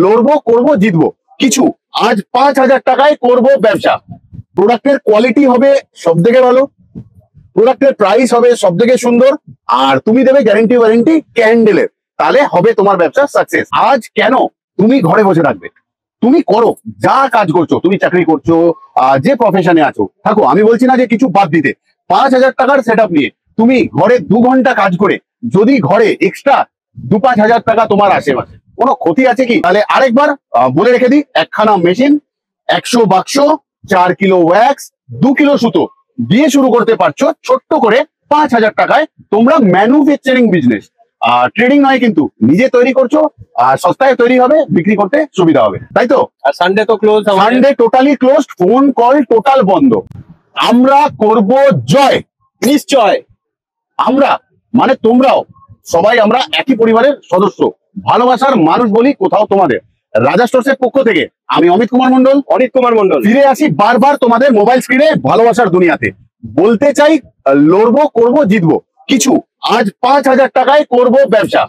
লড়বো, করবো, জিতবো কিছু। আজ 5,000 টাকায় করবো ব্যবসা। প্রোডাক্টের কোয়ালিটি হবে সব থেকে ভালো, প্রোডাক্টের প্রাইস হবে সব থেকে সুন্দর, আর তুমি দেবে গ্যারেন্টি ওয়ারেন্টি ক্যান্ডেলের। তাহলে হবে তোমার ব্যবসা সাকসেস। আজ কেন তুমি ঘরে বসে থাকবে? তুমি করো, যা কাজ করছো, তুমি চাকরি করছো, যে প্রফেশনে আছো থাকো, আমি বলছি না যে কিছু বাদ দিতে। 5,000 টাকার সেট আপ নিয়ে তুমি ঘরে 2 ঘন্টা কাজ করে যদি ঘরে এক্সট্রা 2-5 হাজার টাকা তোমার আশেপাশে, কোনো ক্ষতি আছে কি? তাহলে আরেকবার বলে রেখে দিই, একখানা মেশিন, 100 বাক্স, 4 কিলো ওয়্যাক্স, 2 কিলো সুতো দিয়ে শুরু করতে পারছো ছোট্ট করে 5,000 টাকায়। তোমরা ম্যানুফ্যাকচারিং বিজনেস, ট্রেডিং নয়, কিন্তু নিজে তৈরি করছো, সস্তায় তৈরি হবে, বিক্রি করতে সুবিধা হবে, তাই তো? আর সানডে তো close, Sunday totally close, phone call total বন্ধ। আমরা করব জয়, নিশ্চয়। আমরা মানে তোমরাও সবাই, আমরা একই পরিবারের সদস্য, ভালোবাসার মানুষ বলি কোথাও তোমাদের। রাজা স্টোরসের পক্ষ থেকে আমি অমিত কুমার মন্ডল ফিরে আসি বারবার তোমাদের মোবাইল স্ক্রিনে ভালোবাসার দুনিয়াতে। বলতে চাই, লড়বো, করবো, জিতবো কিছু। আজ 5,000 টাকায় করব ব্যবসা।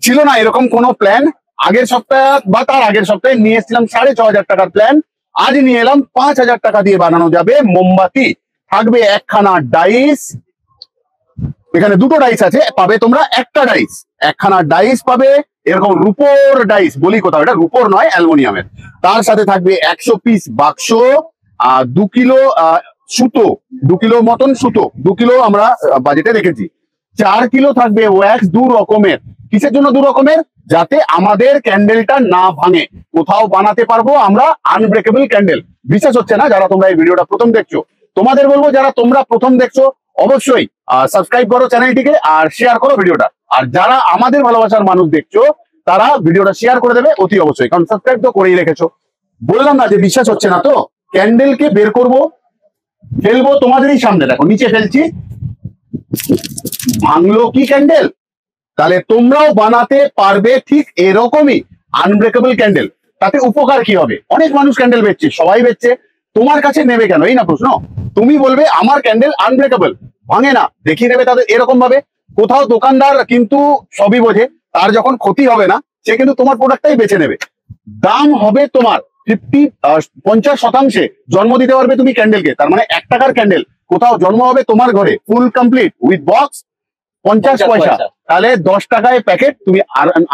ছিল না এরকম কোনো প্ল্যান। আগের সপ্তাহে বা তার আগের সপ্তাহে নিয়ে এসেছিলাম 6,500 টাকার প্ল্যান। আজ নিয়ে এলাম 5,000 টাকা দিয়ে বানানো যাবে মোমবাতি। থাকবে একখানা ডাইস, এখানে দুটো ডাইস আছে, পাবে তোমরা একটা ডাইস, একখানা ডাইস পাবে, এরকম রূপোর ডাইস, বলি কোথাও এটা রূপোর নয়, অ্যালুমিনিয়ামের। তার সাথে থাকবে 100 পিস বাক্স, 2 কিলো সুতো, 2 কিলো মতন সুতো, 2 কিলো আমরা বাজেটে রেখেছি। 4 কিলো থাকবে ওয়্যাক্স 2 রকমের। কিসের জন্য 2 রকমের? যাতে আমাদের ক্যান্ডেলটা না ভাঙে, কোথাও বানাতে পারবো আমরা আনব্রেকেবল ক্যান্ডেল। বিশ্বাস হচ্ছে না যারা তোমরা এই ভিডিওটা প্রথম দেখছো, তোমাদের বলবো যারা তোমরা প্রথম দেখছো অবশ্যই সাবস্ক্রাইব করো চ্যানেলটিকে আর শেয়ার করো ভিডিওটা। আর যারা আমাদের ভালোবাসার মানুষ দেখছো তারা ভিডিওটা শেয়ার করে দেবে অতি অবশ্যই, কারণ সাবস্ক্রাইব তো করেই রেখেছো। বললাম না যে বিশ্বাস হচ্ছে না তো, ক্যান্ডেলকে বের করব, ফেলবো তোমাদেরই সামনে, দেখো নিচে ফেলছি, ভাঙলো কি ক্যান্ডেল? তাহলে তোমরাও বানাতে পারবে ঠিক এরকমই আনব্রেকেবল ক্যান্ডেল। তাতে উপকার কি হবে? অনেক মানুষ ক্যান্ডেল বেচছে, সবাই বেচছে, তোমার কাছে নেবে কেন? এই না প্রশ্ন। তুমি বলবে আমার ক্যান্ডেল আনব্রেকেবল, ভাঙে না, দেখিয়ে দেবে তাদের এরকম ভাবে। কোথাও দোকানদার কিন্তু সবই বোঝে, তার যখন ক্ষতি হবে না সে কিন্তু তোমার প্রোডাক্টটাই বেছে নেবে। দাম হবে তোমার 50% জন্ম দিতে পারবে তুমি ক্যান্ডেলকে। তার মানে 1 টাকার ক্যান্ডেল কোথাও জন্ম হবে তোমার ঘরে, ফুল কমপ্লিট উইথ বক্স, 50 পয়সা। তাহলে 10 টাকায় প্যাকেট তুমি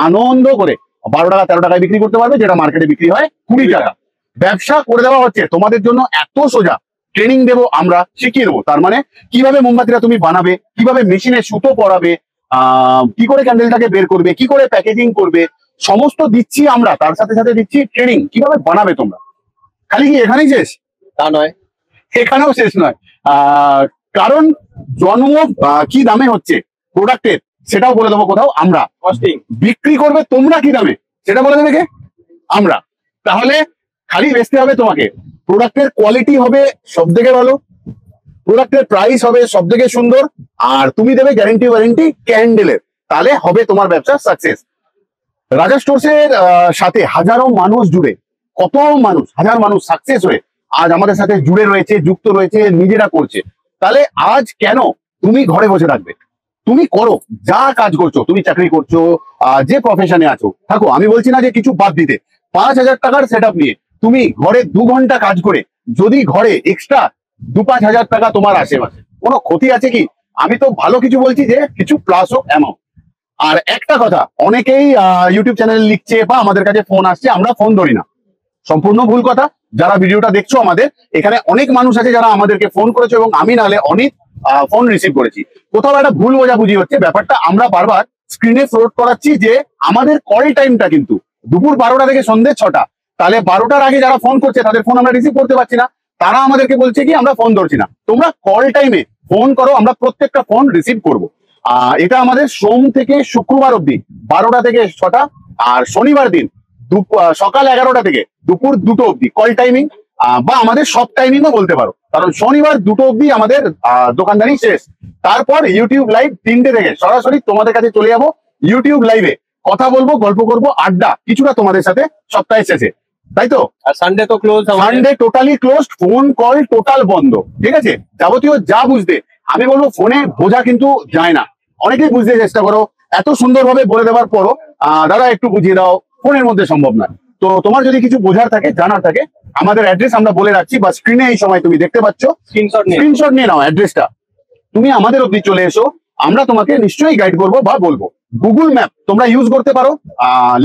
আনন্দ করে 12 টাকা 13 টাকায় বিক্রি করতে পারবে, যেটা মার্কেটে বিক্রি হয় 20 টাকা। ব্যবসা করে দেওয়া হচ্ছে তোমাদের জন্য এত সোজা। ট্রেনিং দেবো আমরা, শিখিয়ে দেবো। তার মানে কিভাবে মোমবাতিটা তুমি বানাবে, কিভাবে মেশিনে সুতো পরাবে, কি করে ক্যান্ডেলটাকে বের করবে, কি করে প্যাকেজিং করবে, সমস্ত দিচ্ছি আমরা। তার সাথে সাথে দিচ্ছি ট্রেনিং কিভাবে বানাবে তোমরা। খালি কি এখানেই শেষ? তা নয়, এখানেও শেষ নয়। কারণ জন্ম কি দামে হচ্ছে প্রোডাক্টের সেটাও বলে দেবো কোথাও আমরা। কস্টিং বিক্রি করবে তোমরা কি দামে সেটা বলে দেবে কে? আমরা। তাহলে খালি বেচতে হবে তোমাকে। প্রোডাক্টের কোয়ালিটি হবে সব থেকে ভালো, প্রোডাক্টের প্রাইস হবে সব থেকে সুন্দর, আর তুমি দেবে গ্যারেন্টি ওয়ারেন্টি ক্যান্ডেলের। তাহলে হবে তোমার ব্যবসা সাকসেস। রাজা স্টোরসের সাথে হাজারো মানুষ জুড়ে, কত মানুষ, হাজার মানুষ সাকসেস হয়ে আজ আমাদের সাথে জুড়ে রয়েছে, যুক্ত রয়েছে, নিজেরা করছে। তাহলে আজ কেন তুমি ঘরে বসে থাকবে? তুমি করো, যা কাজ করছো, তুমি চাকরি করছো, যে প্রফেশনে আছো থাকো, আমি বলছি না যে কিছু বাদ দিতে। 5,000 টাকার সেট আপ নিয়ে তুমি ঘরে 2 ঘন্টা কাজ করে যদি ঘরে এক্সট্রা 2-5 হাজার টাকা তোমার আশেপাশে, কোনো ক্ষতি আছে কি? আমি তো ভালো কিছু বলছি যে কিছু প্লাস হোক অ্যামাউন্ট। আর একটা কথা, অনেকেই ইউটিউব চ্যানেল লিখছে বা আমাদের কাছে ফোন আসছে, আমরা ফোন ধরি না, সম্পূর্ণ ভুল কথা। যারা ভিডিওটা দেখছো আমাদের এখানে অনেক মানুষ আছে যারা আমাদেরকে ফোন করেছে, এবং আমি নালে অনেক ফোন রিসিভ করেছি। কোথাও একটা ভুল বোঝাবুঝি হচ্ছে ব্যাপারটা। আমরা বারবার স্ক্রিনে ফ্লোট করাচ্ছি যে আমাদের কল টাইমটা কিন্তু দুপুর 12টা থেকে সন্ধ্যে 6টা। তাহলে 12টার আগে যারা ফোন করছে তাদের ফোন আমরা রিসিভ করতে পারছি না, তারা আমাদেরকে বলছে কি আমরা ফোন ধরছি না। তোমরা কল টাইমে ফোন করো, আমরা প্রত্যেকটা ফোন রিসিভ করব। এটা আমাদের সোম থেকে শুক্রবার অবধি 12টা থেকে 6টা, আর শনিবার দিন সকাল 11টা থেকে দুপুর 2টো অবধি কল টাইমিং, বা আমাদের সব টাইমিংও বলতে পারো, কারণ শনিবার 2টো অবধি আমাদের দোকানদারি শেষ। তারপর ইউটিউব লাইভ 3টে থেকে সরাসরি তোমাদের কাছে চলে যাবো। ইউটিউব লাইভে কথা বলবো, গল্প করবো, আড্ডা কিছুটা তোমাদের সাথে সপ্তাহে শেষে, তাই তো? আর সানডে তো close, Sunday totally close, phone call total বন্ধ। ঠিক আছে, যাবতীয় যা বুঝতে, আমি বলবো ফোনে বোঝা কিন্তু যায় না। অনেকেই বুঝতে চেষ্টা করো, এত সুন্দরভাবে বলে দেওয়ার পরও দাদা একটু বুঝিয়ে দাও, ফোনের মধ্যে সম্ভব নয়। তো তোমার যদি কিছু বোঝার থাকে, জানার থাকে, আমাদের অ্যাড্রেস আমরা বলে রাখছি, বা স্ক্রিনে এই সময় তুমি দেখতে পাচ্ছ, স্ক্রিনশট নিয়ে স্ক্রিনশট নিয়ে নাও অ্যাড্রেসটা। তুমি আমাদের অবধি চলে এসো, আমরা তোমাকে নিশ্চয়ই গাইড করবো বা বলবো। গুগল ম্যাপ তোমরা ইউজ করতে পারো,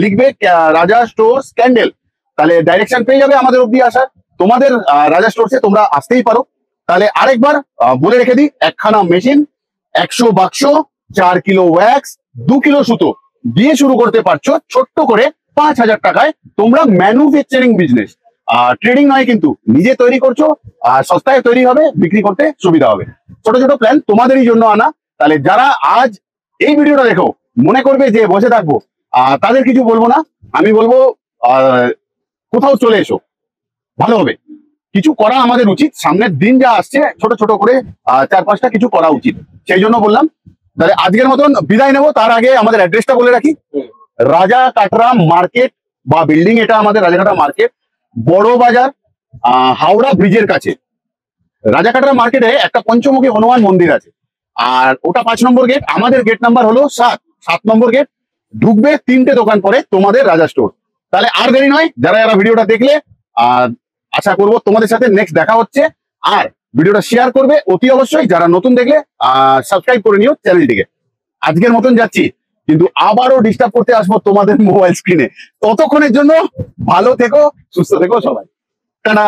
লিখবে রাজা স্টোর্স ক্যান্ডেল, তাহলে ডাইরেকশন পেয়ে যাবে আমাদের অবধি আসার। তোমাদের রাজা স্টোর্সে তোমরা আসতেই পারো। তাহলে আরেকবার বলে রেখে দিই, একখানা মেশিন, 100 বাক্স, 4 কিলো ওয়্যাক্স, 2 কিলো সুতো দিয়ে শুরু করতে পারছো ছোট্ট করে 5,000 টাকায়। তোমরা ম্যানুফ্যাকচারিং বিজনেস, ট্রেডিং নয় কিন্তু, নিজে তৈরি করছো, সস্তায় তৈরি হবে, বিক্রি করতে সুবিধা হবে। ছোট ছোট প্ল্যান তোমাদেরই জন্য আনা। তাহলে যারা আজ এই ভিডিওটা দেখো মনে করবে যে বসে থাকবো, তাদের কিছু বলবো না, আমি বলবো কোথাও চলে এসো, ভালো হবে। কিছু করা আমাদের উচিত, সামনের দিন যা আসছে ছোট ছোট করে 4-5টা কিছু করা উচিত, সেই জন্য বললাম। তাহলে আজকের মতন বিদায় নেবো। তার আগে আমাদের অ্যাড্রেসটা বলে রাখি, রাজা কাটরা মার্কেট বা বিল্ডিং, এটা আমাদের রাজাকাটা মার্কেট, বড় বাজার, হাওড়া ব্রিজের কাছে। রাজাকাটরা মার্কেটে একটা পঞ্চমুখী হনুমান মন্দির আছে, আর ওটা 5 নম্বর গেট, আমাদের গেট নাম্বার হলো 7 নম্বর গেট। ঢুকবে 3টে দোকান পরে তোমাদের রাজা স্টোর। তাহলে আর দেরি নয়, যারা যারা ভিডিওটা দেখলে, আশা করবো তোমাদের সাথে নেক্সট দেখা হচ্ছে। আর ভিডিওটা শেয়ার করবে অতি অবশ্যই, যারা নতুন দেখলে সাবস্ক্রাইব করে নিও চ্যানেলটিকে। আজকের মতন যাচ্ছি, কিন্তু আবারও ডিস্টার্ব করতে আসবো তোমাদের মোবাইল স্ক্রিনে। ততক্ষণের জন্য ভালো থেকো, সুস্থ থেকো সবাই, টাটা।